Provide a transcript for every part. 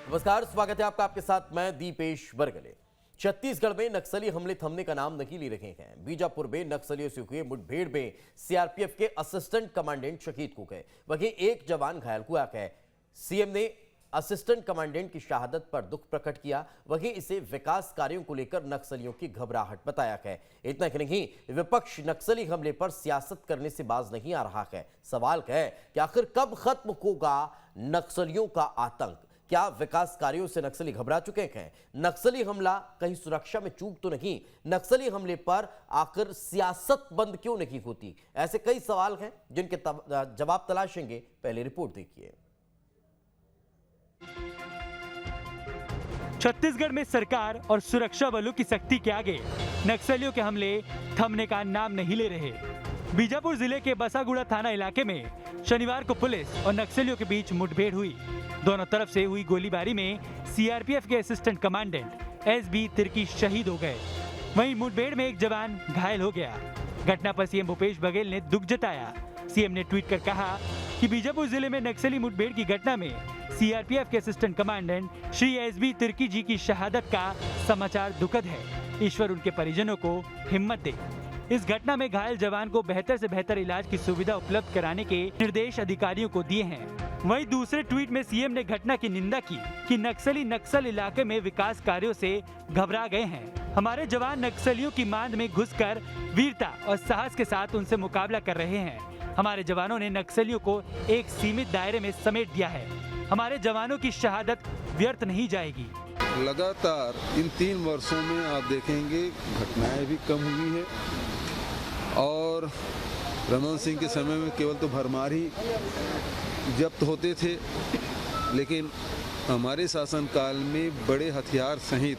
नमस्कार, स्वागत है आपका। आपके साथ मैं दीपेश बरगले। छत्तीसगढ़ में नक्सली हमले थमने का नाम नहीं ले रहे हैं। बीजापुर में नक्सलियों से हुए मुठभेड़ में सीआरपीएफ के असिस्टेंट कमांडेंट शहीद हो गए, वहीं एक जवान घायल हुआ है। सीएम ने असिस्टेंट कमांडेंट की शहादत पर दुख प्रकट किया, वहीं इसे विकास कार्यों को लेकर नक्सलियों की घबराहट बताया है। इतना ही नहीं, विपक्ष नक्सली हमले पर सियासत करने से बाज नहीं आ रहा है। सवाल है कि आखिर कब खत्म होगा नक्सलियों का आतंक? क्या विकास कार्यों से नक्सली घबरा चुके हैं? नक्सली हमला कहीं सुरक्षा में चूक तो नहीं? नक्सली हमले पर आखिर सियासत बंद क्यों नहीं होती? ऐसे कई सवाल हैं जिनके जवाब तलाशेंगे। पहले रिपोर्ट देखिए। छत्तीसगढ़ में सरकार और सुरक्षा बलों की सख्ती के आगे नक्सलियों के हमले थमने का नाम नहीं ले रहे। बीजापुर जिले के बसागुड़ा थाना इलाके में शनिवार को पुलिस और नक्सलियों के बीच मुठभेड़ हुई। दोनों तरफ से हुई गोलीबारी में सीआरपीएफ के असिस्टेंट कमांडेंट एसबी तिर्की शहीद हो गए। वहीं मुठभेड़ में एक जवान घायल हो गया। घटना पर सीएम भूपेश बघेल ने दुख जताया। सीएम ने ट्वीट कर कहा कि बीजापुर जिले में नक्सली मुठभेड़ की घटना में सीआरपीएफ के assistant commandant Shri S B Tirkey ji की शहादत का समाचार दुखद है। ईश्वर उनके परिजनों को हिम्मत दे। इस घटना में घायल जवान को बेहतर से बेहतर इलाज की सुविधा उपलब्ध कराने के निर्देश अधिकारियों को दिए हैं। वहीं दूसरे ट्वीट में सीएम ने घटना की निंदा की कि नक्सली नक्सल इलाके में विकास कार्यों से घबरा गए हैं। हमारे जवान नक्सलियों की मांद में घुसकर वीरता और साहस के साथ उनसे मुकाबला कर रहे हैं। हमारे जवानों ने नक्सलियों को एक सीमित दायरे में समेट दिया है। हमारे जवानों की शहादत व्यर्थ नहीं जाएगी। लगातार इन 3 वर्षों में आप देखेंगे घटनाएं भी कम हुई है और रमन सिंह के समय में केवल तो भरमार ही जब्त होते थे, लेकिन हमारे शासनकाल में बड़े हथियार सहित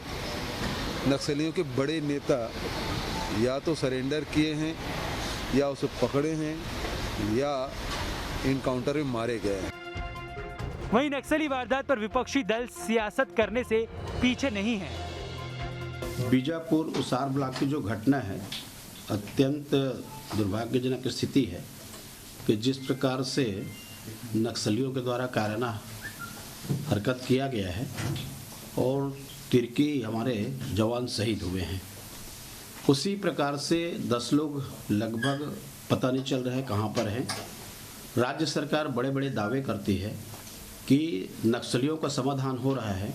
नक्सलियों के बड़े नेता या तो सरेंडर किए हैं या उसे पकड़े हैं या इनकाउंटर में मारे गए हैं। वहीं नक्सली वारदात पर विपक्षी दल सियासत करने से पीछे नहीं है। बीजापुर उसार ब्लॉक की जो घटना है अत्यंत दुर्भाग्यजनक स्थिति है कि जिस प्रकार से नक्सलियों के द्वारा कायराना हरकत किया गया है और तिर्की हमारे जवान शहीद हुए हैं, उसी प्रकार से 10 लोग लगभग पता नहीं चल रहा है कहाँ पर हैं। राज्य सरकार बड़े बड़े दावे करती है कि नक्सलियों का समाधान हो रहा है,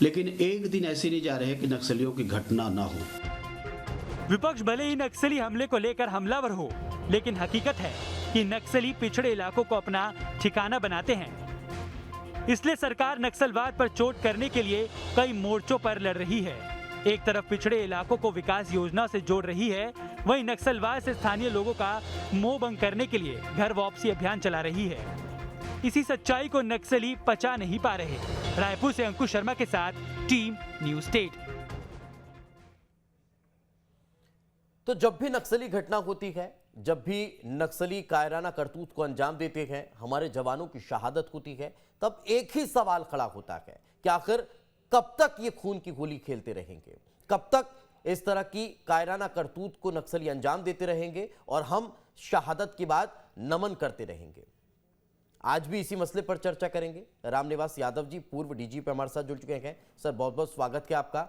लेकिन एक दिन ऐसे नहीं जा रहे कि नक्सलियों की घटना ना हो। विपक्ष भले ही नक्सली हमले को लेकर हमलावर हो, लेकिन हकीकत है कि नक्सली पिछड़े इलाकों को अपना ठिकाना बनाते हैं। इसलिए सरकार नक्सलवाद पर चोट करने के लिए कई मोर्चों पर लड़ रही है। एक तरफ पिछड़े इलाकों को विकास योजना से जोड़ रही है, वहीं नक्सलवाद से स्थानीय लोगों का मोह भंग करने के लिए घर वापसी अभियान चला रही है। इसी सच्चाई को नक्सली पचा नहीं पा रहे। रायपुर से अंकुश शर्मा के साथ टीम न्यूज स्टेट। तो जब भी नक्सली घटना होती है, जब भी नक्सली कायराना करतूत को अंजाम देते हैं, हमारे जवानों की शहादत होती है, तब एक ही सवाल खड़ा होता है कि आखिर कब तक ये खून की होली खेलते रहेंगे? कब तक इस तरह की कायराना करतूत को नक्सली अंजाम देते रहेंगे और हम शहादत के बाद नमन करते रहेंगे? आज भी इसी मसले पर चर्चा करेंगे। रामनिवास यादव जी पूर्व डीजीपी हमारे साथ जुड़ चुके हैं। सर, बहुत बहुत स्वागत है आपका।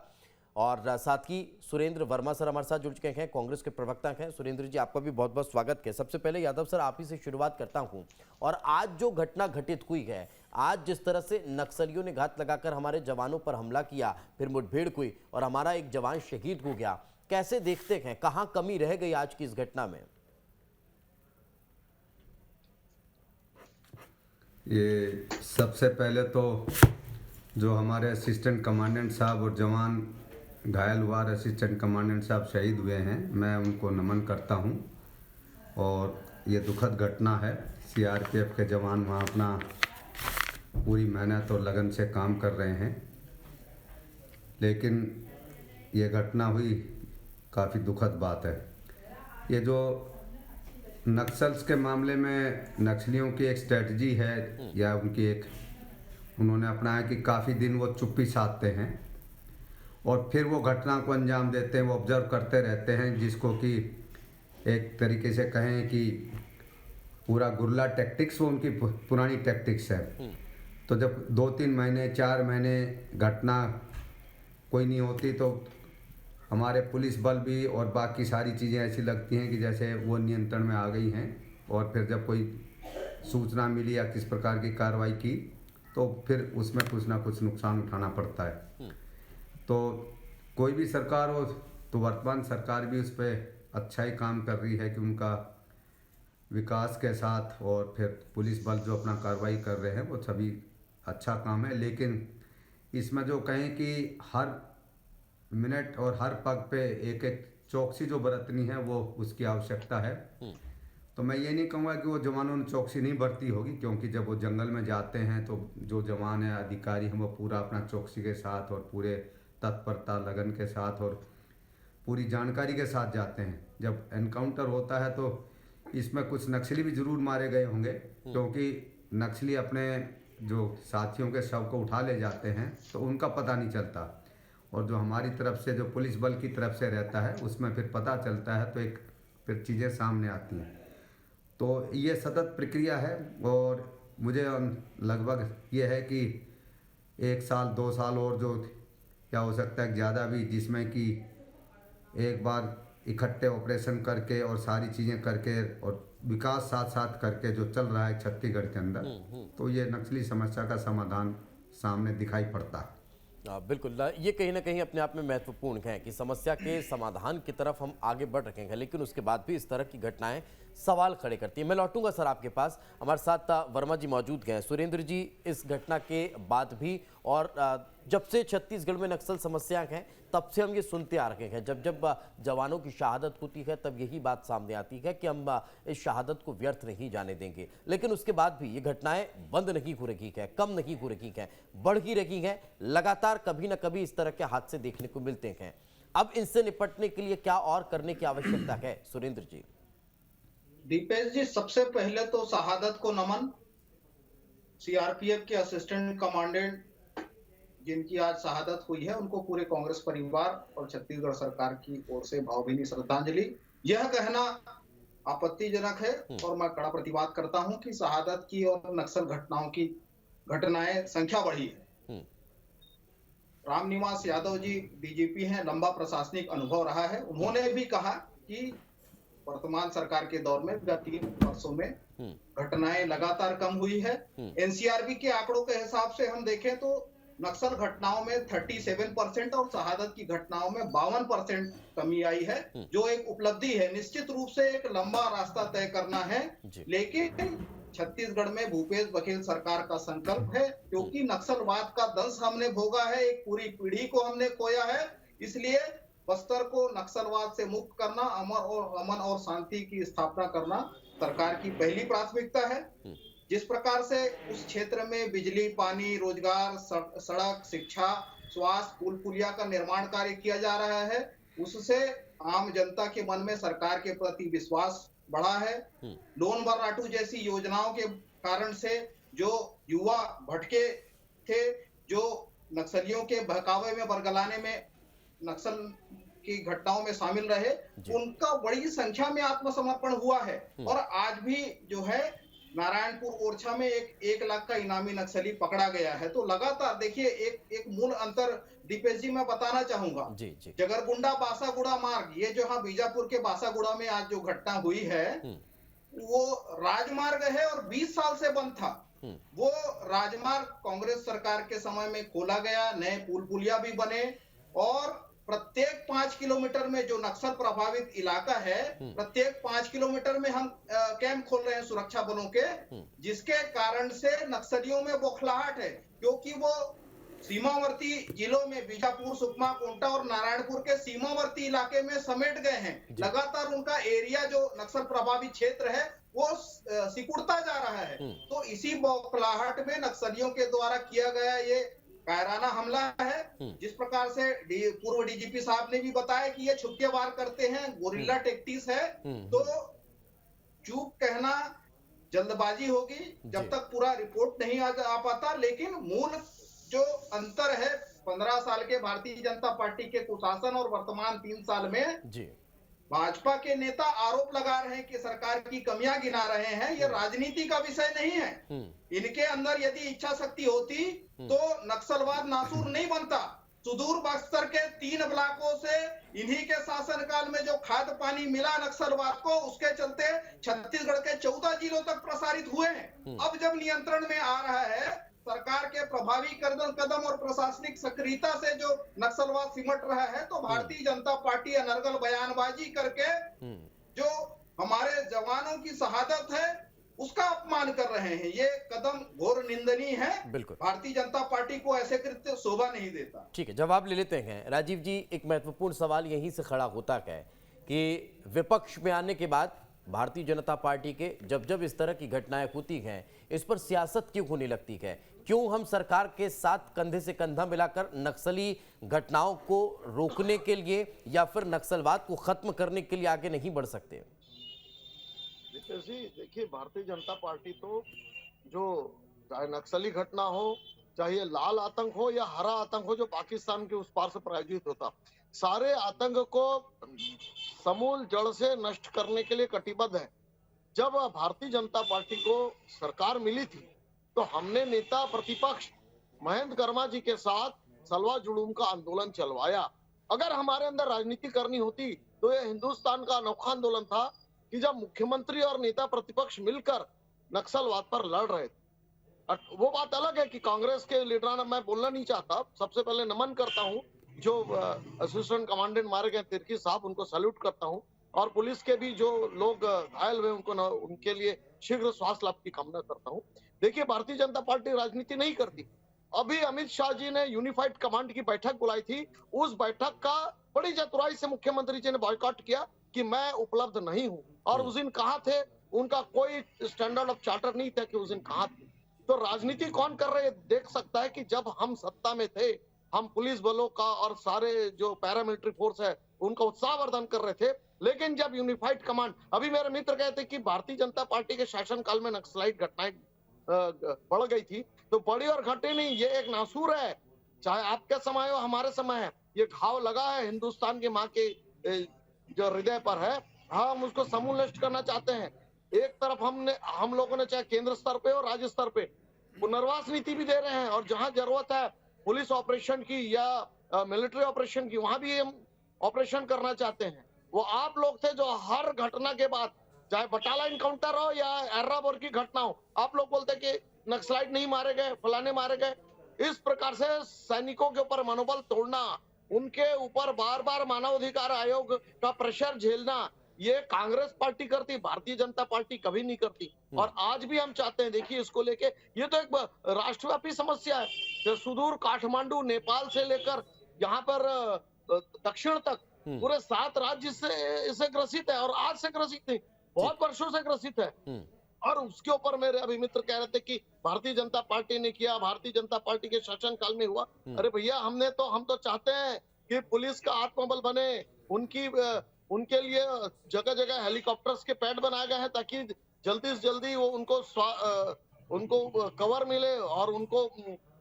और साथ ही सुरेंद्र वर्मा सर हमारे साथ जुड़ चुके हैं, कांग्रेस के प्रवक्ता हैं। सुरेंद्र जी, आपका भी बहुत बहुत स्वागत है। सबसे पहले यादव सर, आप ही से शुरुआत करता हूं। और आज जो घटना घटित हुई है, आज जिस तरह से नक्सलियों ने घात लगाकर हमारे जवानों पर हमला किया, फिर मुठभेड़ हुई और हमारा एक जवान शहीद हो गया, कैसे देखते हैं? कहां कमी रह गई आज की इस घटना में? ये सबसे पहले तो जो हमारे असिस्टेंट कमांडेंट साहब और जवान घायल हुआ, असिस्टेंट कमांडेंट साहब शहीद हुए हैं, मैं उनको नमन करता हूं। और ये दुखद घटना है। सीआरपीएफ के जवान वहाँ अपना पूरी मेहनत और लगन से काम कर रहे हैं, लेकिन ये घटना हुई, काफ़ी दुखद बात है। ये जो नक्सल्स के मामले में नक्सलियों की एक स्ट्रेटजी है या उनकी एक उन्होंने अपनाया कि काफ़ी दिन वो चुप्पी साधते हैं और फिर वो घटना को अंजाम देते हैं, वो ऑब्जर्व करते रहते हैं, जिसको कि एक तरीके से कहें कि पूरा गुर्ला टैक्टिक्स वो उनकी पुरानी टैक्टिक्स है। तो जब 2-3 महीने 4 महीने घटना कोई नहीं होती तो हमारे पुलिस बल भी और बाकी सारी चीज़ें ऐसी लगती हैं कि जैसे वो नियंत्रण में आ गई हैं। और फिर जब कोई सूचना मिली या किस प्रकार की कार्रवाई की तो फिर उसमें कुछ ना कुछ नुकसान उठाना पड़ता है। तो कोई भी सरकार हो तो वर्तमान सरकार भी उस पर अच्छा ही काम कर रही है कि उनका विकास के साथ और फिर पुलिस बल जो अपना कार्रवाई कर रहे हैं वो सभी अच्छा काम है। लेकिन इसमें जो कहें कि हर मिनट और हर पग पे एक एक चौकसी जो बरतनी है वो उसकी आवश्यकता है। तो मैं ये नहीं कहूँगा कि वो जवानों ने चौकसी नहीं बरती होगी, क्योंकि जब वो जंगल में जाते हैं तो जो जवान है अधिकारी हैं वो पूरा अपना चौकसी के साथ और पूरे तत्परता लगन के साथ और पूरी जानकारी के साथ जाते हैं। जब एनकाउंटर होता है तो इसमें कुछ नक्सली भी जरूर मारे गए होंगे, क्योंकि नक्सली अपने जो साथियों के शव को उठा ले जाते हैं तो उनका पता नहीं चलता, और जो हमारी तरफ से जो पुलिस बल की तरफ से रहता है उसमें फिर पता चलता है तो एक फिर चीज़ें सामने आती हैं। तो ये सतत प्रक्रिया है और मुझे लगभग ये है कि 1 साल 2 साल और जो क्या हो सकता है ज़्यादा भी, जिसमें कि एक बार इकट्ठे ऑपरेशन करके और सारी चीज़ें करके और विकास साथ साथ करके जो चल रहा है छत्तीसगढ़ के अंदर, तो ये नक्सली समस्या का समाधान सामने दिखाई पड़ता है। बिल्कुल, ये कहीं ना कहीं अपने आप में महत्वपूर्ण है कि समस्या के समाधान की तरफ हम आगे बढ़ रहे हैं, लेकिन उसके बाद भी इस तरह की घटनाएं सवाल खड़े करती हैं। मैं लौटूंगा सर आपके पास, हमारे साथ वर्मा जी मौजूद हैं। सुरेंद्र जी, इस घटना के बाद भी और जब से छत्तीसगढ़ में नक्सल समस्या है तब से हम ये सुनते आ रहे हैं, जब जब जवानों की शहादत होती है तब यही बात सामने आती है कि हम इस शहादत को व्यर्थ नहीं जाने देंगे। लेकिन उसके बाद भी ये घटनाएं बंद नहीं हो रही है, कम नहीं हो रही है, बढ़ ही रही है। लगातार कभी ना कभी इस तरह के हादसे देखने को मिलते हैं। अब इनसे निपटने के लिए क्या और करने की आवश्यकता है सुरेंद्र जी? दीपेश जी, सबसे पहले तो शहादत को नमन। सीआरपीएफ के असिस्टेंट कमांडेंट जिनकी आज शहादत हुई है उनको पूरे कांग्रेस परिवार और छत्तीसगढ़ सरकार की ओर से भावभीनी श्रद्धांजलि। यह कहना आपत्तिजनक है और मैं कड़ा प्रतिवाद करता हूं कि शहादत की और नक्सल घटनाओं की घटनाएं संख्या बढ़ी है। रामनिवास यादव जी डीजीपी हैं, लंबा प्रशासनिक अनुभव रहा है। उन्होंने भी कहा कि वर्तमान सरकार के दौर में गत 3 वर्षों में घटनाएं लगातार कम हुई है। एनसीआरबी के आंकड़ों के हिसाब से हम देखें तो नक्सल घटनाओं में 37% और शहादत की घटनाओं में 52% कमी आई है, जो एक उपलब्धि है। निश्चित रूप से एक लंबा रास्ता तय करना है, लेकिन छत्तीसगढ़ में भूपेश बघेल सरकार का संकल्प है, क्योंकि नक्सलवाद का दंश हमने भोगा है, एक पूरी पीढ़ी को हमने खोया है। इसलिए बस्तर को नक्सलवाद से मुक्त करना, अमन और शांति की स्थापना करना सरकार की पहली प्राथमिकता है। जिस प्रकार से उस क्षेत्र में बिजली, पानी, रोजगार, सड़क, शिक्षा, स्वास्थ्य, पुल पुलिया का निर्माण कार्य किया जा रहा है, उससे आम जनता के मन में सरकार के प्रति विश्वास बढ़ा है। लोन वर्राटू जैसी योजनाओं के कारण से जो युवा भटके थे, जो नक्सलियों के बहकावे में बरगलाने में नक्सल की घटनाओं में शामिल रहे, उनका बड़ी संख्या में आत्मसमर्पण हुआ है। और आज भी जो है नारायणपुर ओरछा में 1 लाख का इनामी नक्सली पकड़ा गया है। तो लगातार देखिए एक मूल अंतर दीपेश जी मैं बताना चाहूंगा। जगरगुंडा बासागुड़ा मार्ग, ये जो हाँ बीजापुर के बासागुड़ा में आज जो घटना हुई है, वो राजमार्ग है और 20 साल से बंद था। वो राजमार्ग कांग्रेस सरकार के समय में खोला गया, नए पुल पुलिया भी बने और प्रत्येक 5 किलोमीटर में जो नक्सल प्रभावित इलाका है, प्रत्येक 5 किलोमीटर में हम कैंप खोल रहे हैं सुरक्षा बलों के, जिसके कारण से नक्सलियों में बौखलाहट है, क्योंकि वो सीमावर्ती जिलों में बीजापुर, सुकमा, कोंटा और नारायणपुर के सीमावर्ती इलाके में समेट गए हैं। लगातार उनका एरिया जो नक्सल प्रभावित क्षेत्र है वो सिकुड़ता जा रहा है। तो इसी बौखलाहट में नक्सलियों के द्वारा किया गया ये कायराना हमला है। जिस प्रकार से पूर्व डीजीपी साहब ने भी बताया कि ये छुपके वार करते हैं, गोरिल्ला टैक्टिक्स है। तो चूक कहना जल्दबाजी होगी जब तक पूरा रिपोर्ट नहीं आ पाता। लेकिन मूल जो अंतर है 15 साल के भारतीय जनता पार्टी के कुशासन और वर्तमान 3 साल में, भाजपा के नेता आरोप लगा रहे हैं कि सरकार की कमियां गिना रहे हैं, ये राजनीति का विषय नहीं है। इनके अंदर यदि इच्छा शक्ति होती तो नक्सलवाद नासूर नहीं बनता। सुदूर बस्तर के 3 ब्लॉकों से इन्हीं के शासनकाल में जो खाद्य पानी मिला नक्सलवाद को, उसके चलते छत्तीसगढ़ के 14 जिलों तक प्रसारित हुए हैं। अब जब नियंत्रण में आ रहा है, सरकार के प्रभावी कदम और प्रशासनिक सक्रियता से जो नक्सलवाद सिमट रहा है, तो भारतीय जनता पार्टी अनर्गल बयानबाजी करके जो हमारे जवानों की शहादत है उसका अपमान कर रहे हैं। ये कदम घोर निंदनीय है। बिल्कुल, भारतीय जनता पार्टी को ऐसे कृत्य शोभा नहीं देता। ठीक है, जवाब ले लेते हैं। राजीव जी, एक महत्वपूर्ण सवाल यहीं से खड़ा होता है कि विपक्ष में आने के बाद भारतीय जनता पार्टी के जब इस तरह की घटनाएं होती हैं, इस पर सियासत क्यों होने लगती है? क्यों हम सरकार के साथ कंधे से कंधा मिलाकर नक्सली घटनाओं को रोकने के लिए या फिर नक्सलवाद को खत्म करने के लिए आगे नहीं बढ़ सकते? देखिए, भारतीय जनता पार्टी तो जो चाहे नक्सली घटना हो, चाहे लाल आतंक हो या हरा आतंक हो जो पाकिस्तान के उस पार से प्रायोजित होता, सारे आतंक को समूल जड़ से नष्ट करने के लिए कटिबद्ध है। जब भारतीय जनता पार्टी को सरकार मिली थी तो हमने नेता प्रतिपक्ष महेंद्र कर्मा जी के साथ सलवा जुलूम का आंदोलन चलवाया। अगर हमारे अंदर राजनीति करनी होती तो यह हिंदुस्तान का अनोखा आंदोलन था कि जब मुख्यमंत्री और नेता प्रतिपक्ष मिलकर नक्सलवाद पर लड़ रहे थे। वो बात अलग है कि कांग्रेस के लीडराना मैं बोलना नहीं चाहता। सबसे पहले नमन करता हूं जो असिस्टेंट कमांडेंट मारे गए तिर्की साहब, उनको सैल्यूट करता हूं, और पुलिस के भी जो लोग घायल हुए उनके लिए शीघ्र स्वास्थ्य लाभ की कामना करता हूं। देखिए, भारतीय जनता पार्टी राजनीति नहीं करती। अभी अमित शाह जी ने यूनिफाइड कमांड की बैठक बुलाई थी, उस बैठक का बड़ी चतुराई से मुख्यमंत्री जी ने बॉयकॉट किया कि मैं उपलब्ध नहीं हूं। और उस दिन कहां थे? उनका कोई स्टैंडर्ड ऑफ चार्टर नहीं था कि उस दिन कहां थे। तो राजनीति कौन कर रहे देख सकता है कि जब हम सत्ता में थे, हम पुलिस बलों का और सारे जो पैरामिलिट्री फोर्स है उनका उत्साहवर्धन कर रहे थे। लेकिन जब यूनिफाइड कमांड, अभी मेरे मित्र कहते कि भारतीय जनता पार्टी के शासनकाल में नक्सलाइट घटनाएं बढ़ गई थी, तो बड़ी और घटे नहीं, ये एक नासूर है। चाहे आपके समय हो हमारे समय है, ये घाव लगा है हिंदुस्तान की माँ के जो हृदय पर है। हम उसको समूल नष्ट करना चाहते हैं। एक तरफ हम लोगों ने चाहे केंद्र स्तर पे और राज्य स्तर पे पुनर्वास नीति भी दे रहे हैं, और जहां जरूरत है पुलिस ऑपरेशन की या मिलिट्री ऑपरेशन की, वहां भी हम ऑपरेशन करना चाहते हैं। वो आप लोग थे जो हर घटना के बाद, चाहे बटाला इनकाउंटर हो या एर्राबोर की घटना हो, आप लोग बोलते कि नक्सलाइट नहीं मारे गए, फलाने मारे गए। इस प्रकार से सैनिकों के ऊपर मनोबल तोड़ना, उनके ऊपर बार बार मानवाधिकार आयोग का प्रेशर झेलना, ये कांग्रेस पार्टी करती, भारतीय जनता पार्टी कभी नहीं करती। और आज भी हम चाहते हैं, देखिए इसको लेके, ये तो एक राष्ट्रव्यापी समस्या है। तो सुदूर काठमांडू नेपाल से लेकर यहाँ पर दक्षिण तक पूरे 7 राज्य इससे ग्रसित है, और आज से ग्रसित नहीं, बहुत वर्षों से ग्रसित है। और उसके ऊपर मेरे अभी मित्र कह रहे थे कि भारतीय जनता पार्टी ने किया, भारतीय जनता पार्टी के शासनकाल में हुआ। अरे भैया, हम तो चाहते हैं कि पुलिस का आत्मबल बने, उनके लिए जगह जगह हेलीकॉप्टर्स के पैड बनाए गए हैं ताकि जल्दी से जल्दी वो उनको कवर मिले, और उनको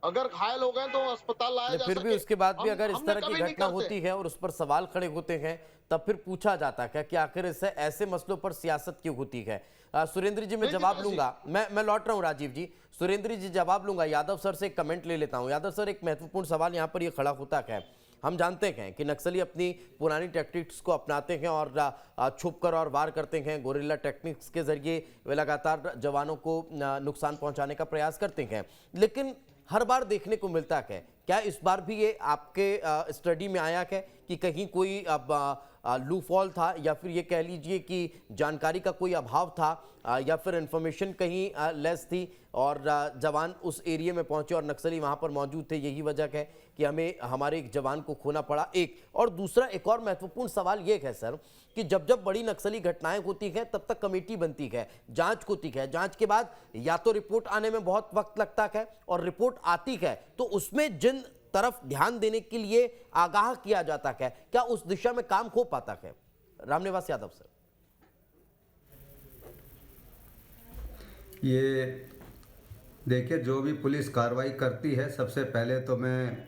अगर घायल हो गए तो अस्पताल लाया जा सके। फिर भी उसके बाद भी अगर इस तरह की घटना होती है और उस पर सवाल खड़े होते हैं, तब फिर पूछा जाता है कि आखिर इससे ऐसे मसलों पर सियासत क्यों होती है? सुरेंद्र जी, मैं जवाब लूंगा, मैं लौट रहा हूं राजीव जी। सुरेंद्र जी जवाब लूंगा। यादव सर से एक कमेंट ले लेता हूं। यादव सर, एक महत्वपूर्ण सवाल यहाँ पर ये खड़ा होता है। हम जानते हैं कि नक्सली अपनी पुरानी टैक्टिक्स को अपनाते हैं और छुप कर और वार करते हैं। गोरिल्ला टेक्निक्स के जरिए वे लगातार जवानों को नुकसान पहुंचाने का प्रयास करते हैं, लेकिन हर बार देखने को मिलता है। क्या इस बार भी ये आपके स्टडी में आया है कि कहीं कोई लू फॉल था, या फिर ये कह लीजिए कि जानकारी का कोई अभाव था, या फिर इंफॉर्मेशन कहीं लेस थी और जवान उस एरिया में पहुंचे और नक्सली वहां पर मौजूद थे? यही वजह है कि हमें हमारे एक जवान को खोना पड़ा। एक और दूसरा, एक और महत्वपूर्ण सवाल ये है सर कि जब बड़ी नक्सली घटनाएं होती हैं तब तक कमेटी बनती है, जांच होती है, जांच के बाद या तो रिपोर्ट आने में बहुत वक्त लगता है, और रिपोर्ट आती है तो उसमें जिन तरफ ध्यान देने के लिए आगाह किया जाता है, क्या उस दिशा में काम हो पाता है? रामनिवास यादव सर। ये देखिए, जो भी पुलिस कार्रवाई करती है, सबसे पहले तो मैं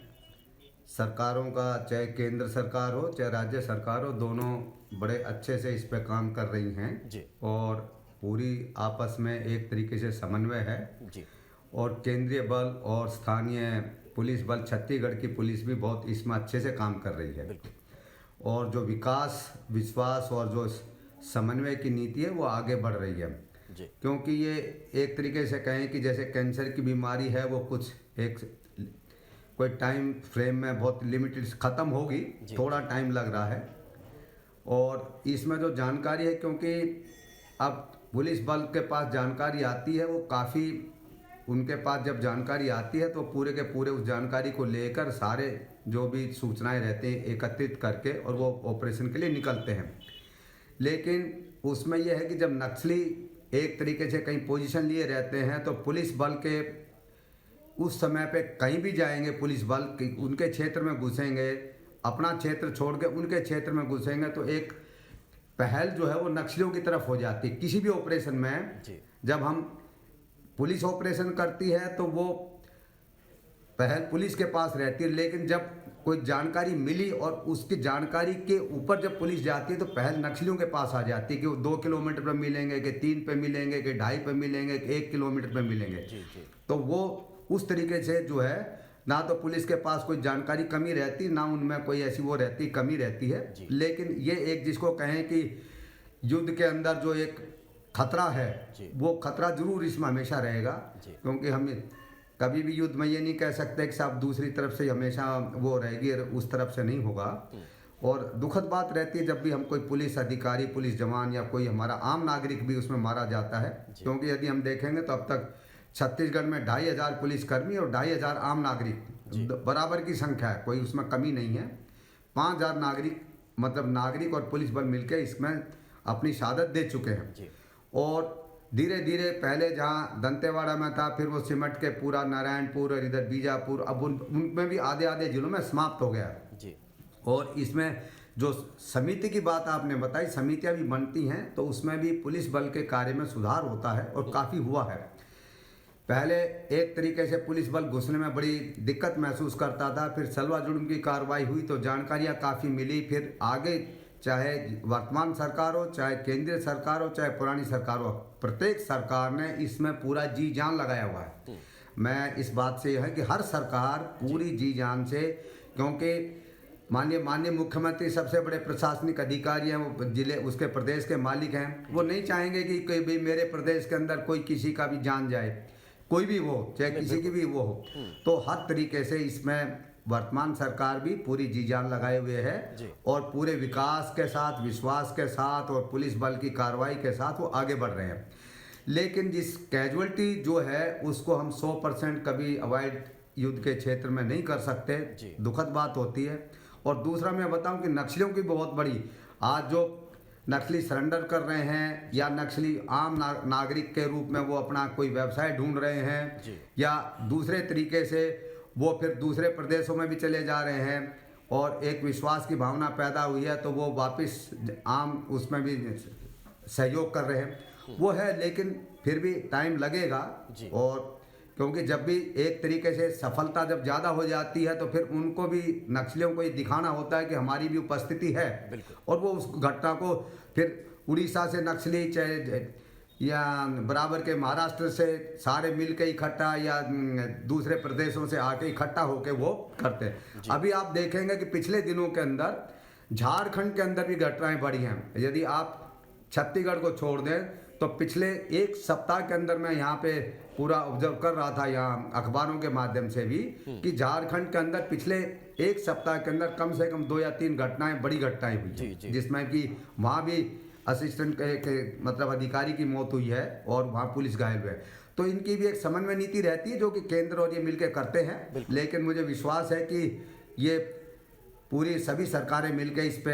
सरकारों का, चाहे केंद्र सरकार हो चाहे राज्य सरकार हो, दोनों बड़े अच्छे से इस पे काम कर रही हैं जी। और पूरी आपस में एक तरीके से समन्वय है जी। और केंद्रीय बल और स्थानीय पुलिस बल, छत्तीसगढ़ की पुलिस भी बहुत इसमें अच्छे से काम कर रही है और जो विकास, विश्वास और जो समन्वय की नीति है वो आगे बढ़ रही है जी। क्योंकि ये एक तरीके से कहें कि जैसे कैंसर की बीमारी है, वो कुछ एक कोई टाइम फ्रेम में बहुत लिमिटेड ख़त्म होगी, थोड़ा टाइम लग रहा है। और इसमें जो जानकारी है, क्योंकि अब पुलिस बल के पास जानकारी आती है, वो काफ़ी, उनके पास जब जानकारी आती है तो पूरे के पूरे उस जानकारी को लेकर सारे जो भी सूचनाएं रहती हैं एकत्रित करके और वो ऑपरेशन के लिए निकलते हैं। लेकिन उसमें यह है कि जब नक्सली एक तरीके से कहीं पोजीशन लिए रहते हैं तो पुलिस बल के उस समय पे कहीं भी जाएंगे, पुलिस बल उनके क्षेत्र में घुसेंगे, अपना क्षेत्र छोड़ के उनके क्षेत्र में घुसेंगे, तो एक पहल जो है वो नक्सलियों की तरफ हो जाती है। किसी भी ऑपरेशन में जब हम पुलिस ऑपरेशन करती है तो वो पहल पुलिस के पास रहती है, लेकिन जब कोई जानकारी मिली और उसकी जानकारी के ऊपर जब पुलिस जाती है तो पहल नक्सलियों के पास आ जाती है कि वो 2 किलोमीटर पर मिलेंगे, कि 3 पे मिलेंगे, कि 2.5 पे मिलेंगे, कि 1 किलोमीटर पे मिलेंगे। तो वो उस तरीके से जो है, ना तो पुलिस के पास कोई जानकारी कमी रहती, ना उनमें कोई ऐसी वो रहती कमी रहती है। लेकिन ये एक जिसको कहें कि युद्ध के अंदर जो एक खतरा है, वो खतरा जरूर इसमें हमेशा रहेगा, क्योंकि हम कभी भी युद्ध में ये नहीं कह सकते कि साहब दूसरी तरफ से हमेशा वो रहेगी, उस तरफ से नहीं होगा। और दुखद बात रहती है जब भी हम कोई पुलिस अधिकारी, पुलिस जवान या कोई हमारा आम नागरिक भी उसमें मारा जाता है, क्योंकि यदि हम देखेंगे तो अब तक छत्तीसगढ़ में 2,500 पुलिसकर्मी और 2,500 आम नागरिक बराबर की संख्या है, कोई उसमें कमी नहीं है। 5,000 नागरिक, मतलब नागरिक और पुलिस बल मिलकर इसमें अपनी शहादत दे चुके हैं। और धीरे धीरे पहले जहाँ दंतेवाड़ा में था, फिर वो सिमट के पूरा नारायणपुर और इधर बीजापुर, अब उनमें भी आधे आधे जिलों में समाप्त हो गया जी। और इसमें जो समिति की बात आपने बताई, समितियाँ भी बनती हैं, तो उसमें भी पुलिस बल के कार्य में सुधार होता है और काफ़ी हुआ है। पहले एक तरीके से पुलिस बल घुसने में बड़ी दिक्कत महसूस करता था, फिर सलवा जुर्म की कार्रवाई हुई तो जानकारियाँ काफ़ी मिली, फिर आगे चाहे वर्तमान सरकार हो, चाहे केंद्रीय सरकार हो, चाहे पुरानी सरकार हो, प्रत्येक सरकार ने इसमें पूरा जी जान लगाया हुआ है। मैं इस बात से यह है कि हर सरकार पूरी जी जान से, क्योंकि माननीय मुख्यमंत्री सबसे बड़े प्रशासनिक अधिकारी हैं, वो जिले उसके प्रदेश के मालिक हैं, वो नहीं चाहेंगे कि कोई भी मेरे प्रदेश के अंदर कोई किसी का भी जान जाए, कोई भी वो, चाहे किसी की भी वो हो। तो हर तरीके से इसमें वर्तमान सरकार भी पूरी जी जान लगाए हुए है और पूरे विकास के साथ, विश्वास के साथ और पुलिस बल की कार्रवाई के साथ वो आगे बढ़ रहे हैं। लेकिन जिस कैजुअलिटी जो है उसको हम 100% कभी अवॉइड युद्ध के क्षेत्र में नहीं कर सकते, दुखद बात होती है। और दूसरा मैं बताऊं कि नक्सलियों की बहुत बड़ी, आज जो नक्सली सरेंडर कर रहे हैं या नक्सली आम नागरिक के रूप में वो अपना कोई व्यवसाय ढूंढ रहे हैं या दूसरे तरीके से वो फिर दूसरे प्रदेशों में भी चले जा रहे हैं और एक विश्वास की भावना पैदा हुई है तो वो वापस आम उसमें भी सहयोग कर रहे हैं, वो है। लेकिन फिर भी टाइम लगेगा, और क्योंकि जब भी एक तरीके से सफलता जब ज़्यादा हो जाती है तो फिर उनको भी, नक्सलियों को ये दिखाना होता है कि हमारी भी उपस्थिति है, और वो उस घटना को फिर उड़ीसा से नक्सली चाहे या बराबर के महाराष्ट्र से सारे मिल के इकट्ठा या दूसरे प्रदेशों से आके इकट्ठा होके वो करते हैं। अभी आप देखेंगे कि पिछले दिनों के अंदर झारखंड के अंदर भी घटनाएं बढ़ी हैं। यदि आप छत्तीसगढ़ को छोड़ दें तो पिछले एक सप्ताह के अंदर मैं यहाँ पे पूरा ऑब्जर्व कर रहा था, यहाँ अखबारों के माध्यम से भी, कि झारखंड के अंदर पिछले एक सप्ताह के अंदर कम से कम 2 या 3 घटनाएं, बड़ी घटनाएं हुई, जिसमें कि वहाँ भी असिस्टेंट के मतलब अधिकारी की मौत हुई है और वहाँ पुलिस घायल है। तो इनकी भी एक समन्वय नीति रहती है जो कि केंद्र और ये मिलकर करते हैं। लेकिन मुझे विश्वास है कि ये पूरी सभी सरकारें मिलकर इस पे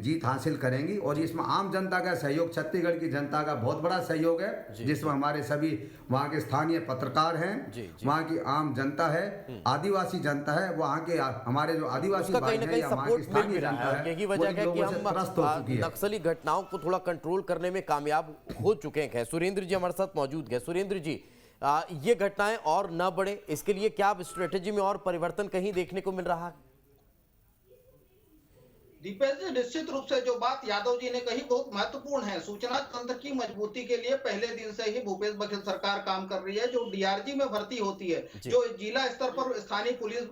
जीत हासिल करेंगी और इसमें आम जनता का सहयोग, छत्तीसगढ़ की जनता का बहुत बड़ा सहयोग है, जिसमें हमारे सभी वहाँ के स्थानीय पत्रकार हैं, वहाँ की आम जनता है, आदिवासी जनता है, वहाँ के हमारे जो आदिवासी भाई हैं या वहाँ की स्थानीय जनता है, यही वजह है कि हम नक्सली घटनाओं को थोड़ा कंट्रोल करने में कामयाब हो चुके हैं। सुरेंद्र जी हमारे साथ मौजूद है। सुरेंद्र जी, ये घटनाएं और न बढ़े, इसके लिए क्या अब स्ट्रेटेजी में और परिवर्तन कहीं देखने को मिल रहा है? दीपेश जी, निश्चित रूप से जो बात यादव जी ने कही बहुत महत्वपूर्ण है। सूचना तंत्र की मजबूती के लिए पहले दिन से ही भूपेश बघेल सरकार काम कर रही है। जो डीआरजी में भर्ती होती है, जो जिला स्तर पर स्थानीय पुलिस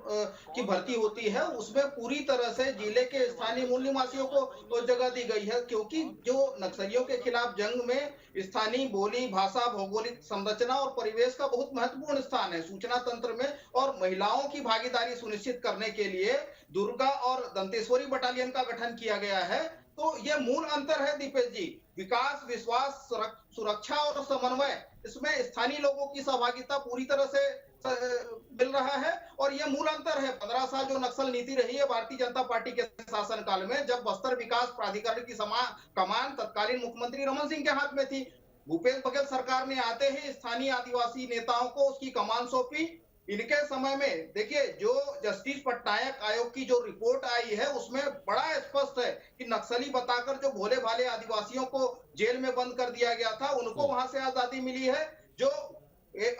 की भर्ती होती है, उसमें पूरी तरह से जिले के स्थानीय मूल निवासियों को जगह दी गई है, क्योंकि जो नक्सलियों के खिलाफ जंग में स्थानीय बोली, भाषा, भौगोलिक संरचना और परिवेश का बहुत महत्वपूर्ण स्थान है सूचना तंत्र में। और महिलाओं की भागीदारी सुनिश्चित करने के लिए दुर्गा और दंतेश्वरी बटालियन का गठन किया गया है। तो ये मूल अंतर है दीपेश जी। विकास, विश्वास, सुरक्षा और समन्वय, इसमें स्थानीय लोगों की सहभागिता पूरी तरह से मिल रहा है। और ये मूल अंतर है। 15 साल जो नक्सल नीति रही है भारतीय जनता पार्टी के शासनकाल में, जब बस्तर विकास प्राधिकरण की कमान तत्कालीन मुख्यमंत्री रमन सिंह के हाथ में थी, भूपेश बघेल सरकार ने आते ही स्थानीय आदिवासी नेताओं को उसकी कमान सौंपी। इनके समय में देखिए, जो जस्टिस पटनायक आयोग की जो रिपोर्ट आई है, उसमें बड़ा स्पष्ट है कि नक्सली बताकर जो भोले भाले आदिवासियों को जेल में बंद कर दिया गया था, उनको वहां से आजादी मिली है। जो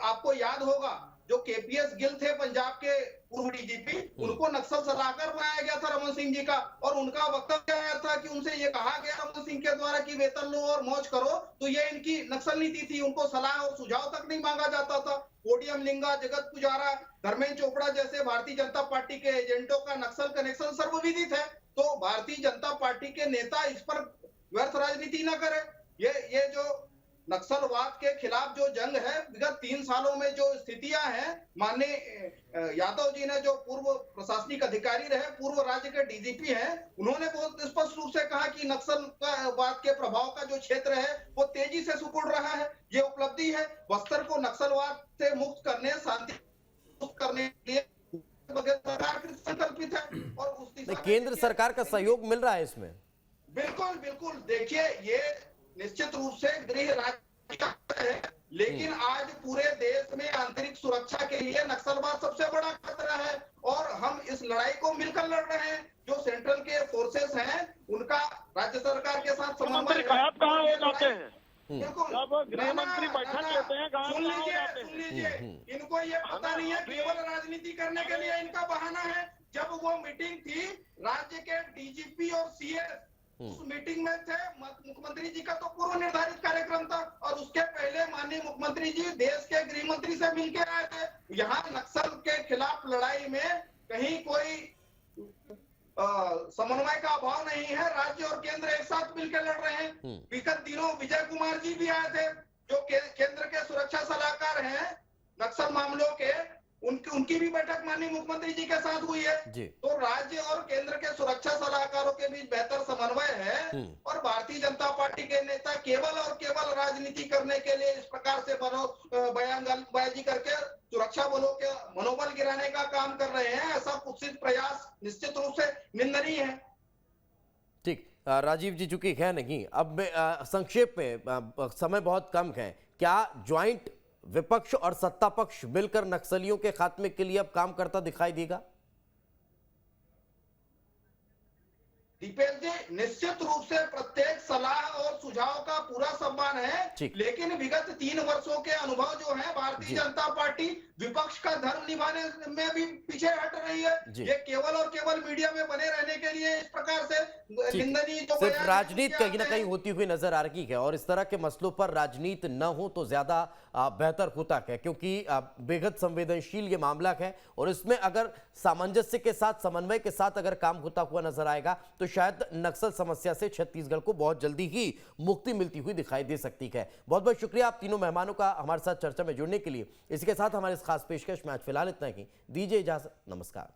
आपको याद होगा, जो केपीएस गिल थे पंजाब के पूर्व डीजीपी, उनको नक्सल सलाहकार बनाया गया था रमन सिंह जी का, और उनका वक्तव्य आया था कि उनसे ये कहा गया रमन सिंह के द्वारा कि वेतन लो और मौज करो। तो ये इनकी नक्सल नीति थी। उनको सलाह और सुझाव तक नहीं मांगा जाता था। पोडियम लिंगा, जगत पुजारा, धर्मेंद्र चोपड़ा जैसे भारतीय जनता पार्टी के एजेंटों का नक्सल कनेक्शन सर्वविदित है। तो भारतीय जनता पार्टी के नेता इस पर व्यर्थ राजनीति न करे। ये जो नक्सलवाद के खिलाफ जो जंग है, विगत 3 सालों में जो स्थितियां हैं, माननीय यादव जी ने, जो पूर्व प्रशासनिक अधिकारी रहे, पूर्व राज्य के डीजीपी हैं, उन्होंने बहुत स्पष्ट रूप से कहा कि नक्सलवाद के प्रभाव का जो क्षेत्र है वो तेजी से सिकुड़ रहा है। ये उपलब्धि है। बस्तर को नक्सलवाद से मुक्त करने, शांति मुक्त करने के लिए सरकार संकल्पित है। और उस दिशा में केंद्र सरकार का सहयोग मिल रहा है इसमें? बिल्कुल बिल्कुल। देखिए, ये निश्चित रूप से गृह राज्य का है, लेकिन आज पूरे देश में आंतरिक सुरक्षा के लिए नक्सलवाद सबसे बड़ा खतरा है। और हम इस लड़ाई को मिलकर लड़ रहे हैं। जो सेंट्रल के फोर्सेस हैं, उनका राज्य सरकार के साथ समन्वय है। कहाँ हो जाते हैं? बिल्कुल, गृह मंत्री बैठक लेते हैं, सुन लीजिए, इनको ये पता नहीं है, केवल राजनीति करने के लिए इनका बहाना है। जब वो मीटिंग थी, राज्य के डीजीपी और सीएस उस मीटिंग में थे। मुख्यमंत्री जी का तो पूर्व निर्धारित कार्यक्रम था, और उसके पहले माननीय मुख्यमंत्री जी देश के गृह मंत्री से मिलकर आए थे। यहाँ नक्सल के खिलाफ लड़ाई में कहीं कोई समन्वय का अभाव नहीं है। राज्य और केंद्र एक साथ मिलकर लड़ रहे हैं। विगत दिनों विजय कुमार जी भी आए थे, जो केंद्र के सुरक्षा सलाहकार हैं नक्सल मामलों के। उनकी भी बैठक माननीय मुख्यमंत्री जी के साथ हुई है। तो राज्य और केंद्र के सुरक्षा सलाहकारों के बीच बेहतर समन्वय है। और भारतीय जनता पार्टी के नेता केवल और केवल राजनीति करने के लिए इस प्रकार से बयानबाजी करके सुरक्षा बलों के मनोबल गिराने का काम कर रहे हैं। ऐसा कुत्सित प्रयास निश्चित रूप से निंदनीय है। ठीक, राजीव जी, चूंकि है नहीं, अब संक्षेप में, समय बहुत कम है, क्या ज्वाइंट विपक्ष और सत्ता पक्ष मिलकर नक्सलियों के खात्मे के लिए अब काम करता दिखाई देगा? दीपेश जी, निश्चित रूप से प्रत्येक सलाह और सुझाव का पूरा सम्मान है, लेकिन विगत 3 वर्षों के अनुभव जो है, भारतीय जनता पार्टी विपक्ष का धर्म निभाने में भी पीछे हट रही है। ये केवल और केवल मीडिया में बने रहने के लिए इस प्रकार से निंदनीय जो सिर्फ राजनीति कहीं ना कहीं होती हुई नजर आ रही है। और इस तरह के मसलों पर राजनीति न हो तो ज्यादा बेहतर होता है, क्योंकि बेहद संवेदनशील ये मामला है। और इसमें अगर सामंजस्य के साथ, समन्वय के साथ अगर काम होता हुआ नजर आएगा, तो शायद नक्सल समस्या से छत्तीसगढ़ को बहुत जल्दी ही मुक्ति मिलती हुई दिखाई दे सकती है। बहुत बहुत शुक्रिया आप तीनों मेहमानों का हमारे साथ चर्चा में जुड़ने के लिए। इसके साथ हमारे इस खास पेशकश में आज फिलहाल इतना ही। दीजिए इजाजत, नमस्कार।